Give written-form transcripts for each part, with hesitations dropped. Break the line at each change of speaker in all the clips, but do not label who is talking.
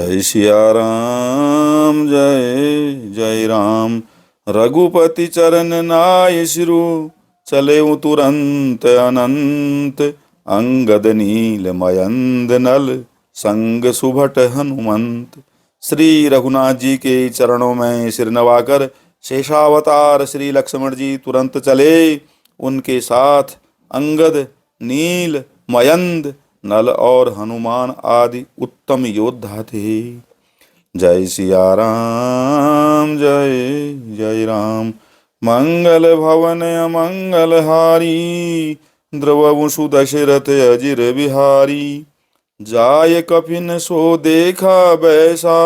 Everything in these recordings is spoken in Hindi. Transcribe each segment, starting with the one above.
जय सिया राम जय जय राम। रघुपति चरण नाय सिरु, चले तुरंत अनंत। अंगद नील मयंद नल, संग सुभट हनुमंत। श्री रघुनाथ जी के चरणों में सिर नवाकर शेषावतार श्री लक्ष्मण जी तुरंत चले। उनके साथ अंगद, नील, मयंद, नल और हनुमान आदि उत्तम योद्धा थे। जय सिया राम जय जय राम। मंगल भवन अमंगल हारी, द्रवसु दशरथ अजिर बिहारी। जाय कपिन सो देखा बैसा,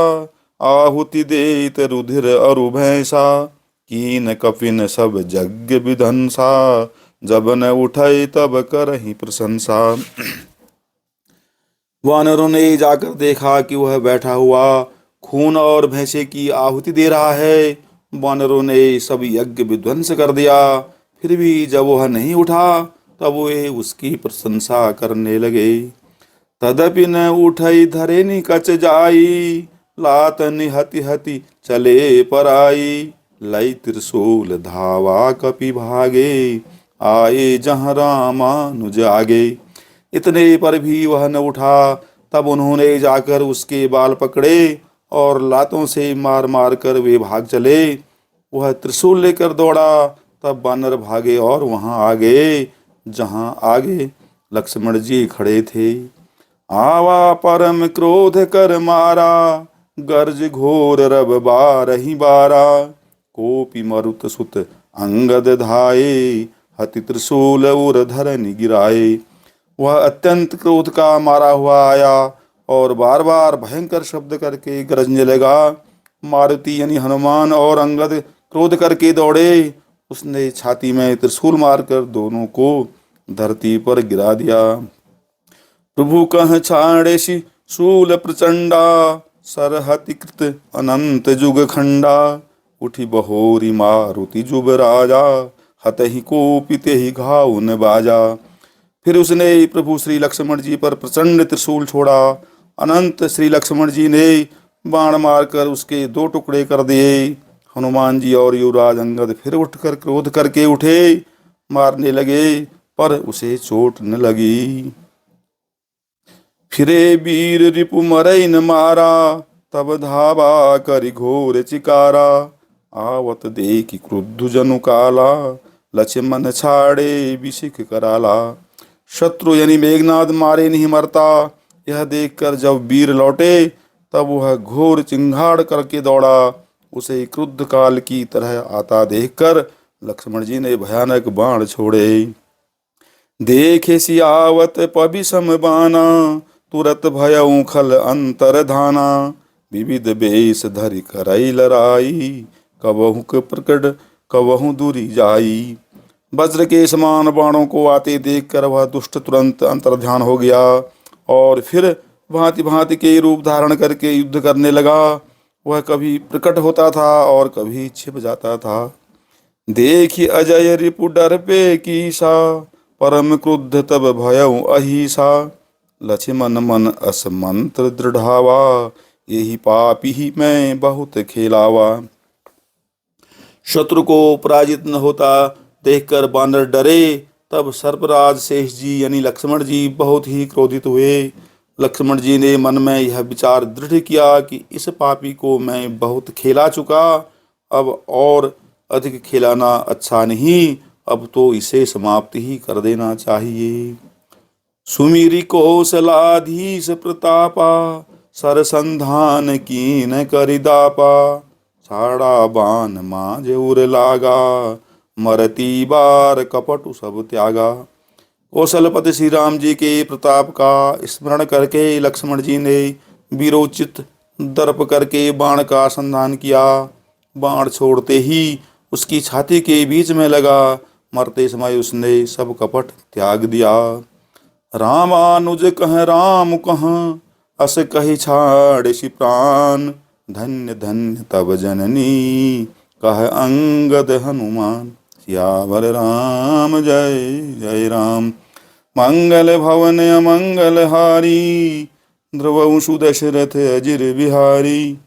आहुति देत रुधिर अरु भैंसा। कीन कपिन सब यज्ञ विधंसा, जब न उठै तब करहि प्रशंसा। वानरों ने जाकर देखा कि वह बैठा हुआ खून और भैंसे की आहुति दे रहा है। वानरों ने सब यज्ञ विध्वंस कर दिया, फिर भी जब वह नहीं उठा तब वे उसकी प्रशंसा करने लगे। तदपि न उठई धरे निकच जाई, लात निहति हति चले पराई। लई त्रिशूल धावा कपि भागे, आए जहाँ रामानुज आगे। इतने पर भी वह न उठा। तब उन्होंने जाकर उसके बाल पकड़े और लातों से मार मार कर वे भाग चले। वह त्रिशूल लेकर दौड़ा, तब बानर भागे और वहां आ गए जहां आगे लक्ष्मण जी खड़े थे। आवा परम क्रोध कर मारा, गर्ज घोर रब बारहि बारा। कोपि मरुत सुत अंगद धाये, हति त्रिशूल उर धरनि गिराए। वह अत्यंत क्रोध का मारा हुआ आया और बार बार भयंकर शब्द करके गरजने लगा। मारुति यानी हनुमान और अंगद क्रोध करके दौड़े। उसने छाती में त्रिशूल मारकर दोनों को धरती पर गिरा दिया। प्रभु कह छाड़ेसी शूल प्रचंडा, सरहति कृत अनंत जुग खंडा। उठी बहोरी मारुति जुब राजा, हतहि कोपिते ही घाव न बाजा। फिर उसने प्रभु श्री लक्ष्मण जी पर प्रचंड त्रिशूल छोड़ा। अनंत श्री लक्ष्मण जी ने बाण मारकर उसके दो टुकड़े कर दिए। हनुमान जी और युवराज अंगद फिर उठकर क्रोध करके उठे, मारने लगे, पर उसे चोट न लगी। फिरे वीर रिपु मरई न मारा, तब धावा करि घोर चिकारा। आवत देखि क्रुद्ध जनु काला, लक्ष्मण छाड़े विशिख कराला। शत्रु यानी मेघनाद मारे नहीं मरता, यह देखकर जब वीर लौटे तब वह घोर चिंगाड़ करके दौड़ा। उसे क्रुद्ध काल की तरह आता देखकर लक्ष्मण जी ने भयानक बाण छोड़े। देखे सियावत पबिसम बाना, तुरत भयउ खल अंतर धाना। विविध बेश धरि करई लराई, कबहु प्रकट कबहु दूरी जाई। वज्र के समान बाणों को आते देखकर वह दुष्ट तुरंत अंतर्ध्यान हो गया और फिर भांति भांति के रूप धारण करके युद्ध करने लगा। वह कभी प्रकट होता था और कभी छिप जाता था। देखि अजय रिपु डर पे कीसा, परम क्रुद्ध तब भयउ अहिसा। लक्ष्मण मन अस मंत्र दृढ़ावा, यही पापी ही मैं बहुत खेलावा। शत्रु को पराजित न होता देखकर बानर डरे। तब सर्पराज शेष जी यानी लक्ष्मण जी बहुत ही क्रोधित हुए। लक्ष्मण जी ने मन में यह विचार दृढ़ किया कि इस पापी को मैं बहुत खेला चुका, अब और अधिक खिलाना अच्छा नहीं, अब तो इसे समाप्त ही कर देना चाहिए। सुमिरी कौशलाधीश प्रतापा, सरसंधान कीन करिदापा। छाड़ा बाण मांझ उर लागा, मरती बार कपटु सब त्यागा। कौशलपति श्री राम जी के प्रताप का स्मरण करके लक्ष्मण जी ने वीरोचित दर्प करके बाण का संधान किया। बाण छोड़ते ही उसकी छाती के बीच में लगा। मरते समय उसने सब कपट त्याग दिया। रामानुज कह राम कह, अस कहि छाड़ेसी प्राण। धन्य धन्य तब जननी, कह अंगद हनुमान। सियावर राम जय जय राम। मंगल भवन अमंगल हारी, ध्रुवंशु दशरथ अजिर बिहारी।